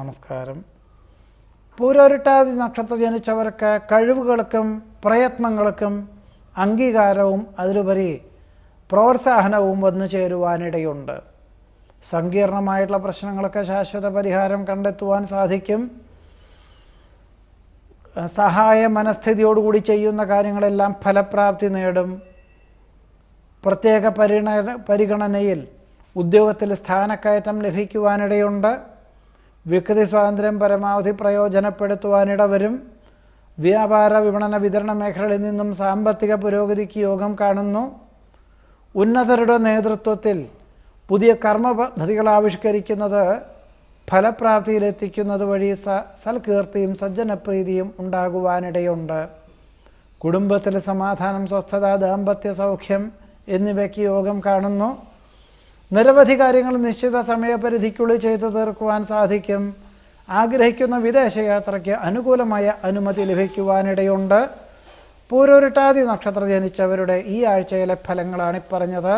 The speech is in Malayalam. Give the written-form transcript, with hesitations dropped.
നമസ്കാരം. പൂരോരുട്ടാതി നക്ഷത്ര ജനിച്ചവർക്ക് കഴിവുകൾക്കും പ്രയത്നങ്ങൾക്കും അംഗീകാരവും അതിലുപരി പ്രോത്സാഹനവും വന്നു ചേരുവാനിടയുണ്ട്. സങ്കീർണമായിട്ടുള്ള പ്രശ്നങ്ങൾക്ക് ശാശ്വത പരിഹാരം കണ്ടെത്തുവാൻ സാധിക്കും. സഹായ മനസ്ഥിതിയോടുകൂടി ചെയ്യുന്ന കാര്യങ്ങളെല്ലാം ഫലപ്രാപ്തി നേടും. പ്രത്യേക പരിഗണനയിൽ ഉദ്യോഗത്തിൽ സ്ഥാനക്കയറ്റം ലഭിക്കുവാനിടയുണ്ട്. വ്യക്തി സ്വാതന്ത്ര്യം പരമാവധി പ്രയോജനപ്പെടുത്തുവാനിടവരും. വ്യാപാര വിപണന വിതരണ മേഖലകളിൽ നിന്നും സാമ്പത്തിക പുരോഗതിക്ക് യോഗം കാണുന്നു. ഉന്നതരുടെ നേതൃത്വത്തിൽ പുതിയ കർമ്മ പദ്ധതികൾ ആവിഷ്കരിക്കുന്നത് ഫലപ്രാപ്തിയിലെത്തിക്കുന്നത് വഴി സൽകീർത്തിയും സജ്ജനപ്രീതിയും ഉണ്ടാകുവാനിടയുണ്ട്. കുടുംബത്തിൽ സമാധാനം, സ്വസ്ഥത, ദാമ്പത്യ സൗഖ്യം എന്നിവയ്ക്ക് യോഗം കാണുന്നു. നിരവധി കാര്യങ്ങൾ നിശ്ചിത സമയപരിധിക്കുള്ളിൽ ചെയ്തു തീർക്കുവാൻ സാധിക്കും. ആഗ്രഹിക്കുന്ന വിദേശയാത്രയ്ക്ക് അനുകൂലമായ അനുമതി ലഭിക്കുവാനിടയുണ്ട്. പൂരോരുട്ടാതി നക്ഷത്ര ജനിച്ചവരുടെ ഈ ആഴ്ചയിലെ ഫലങ്ങളാണ് പറഞ്ഞത്.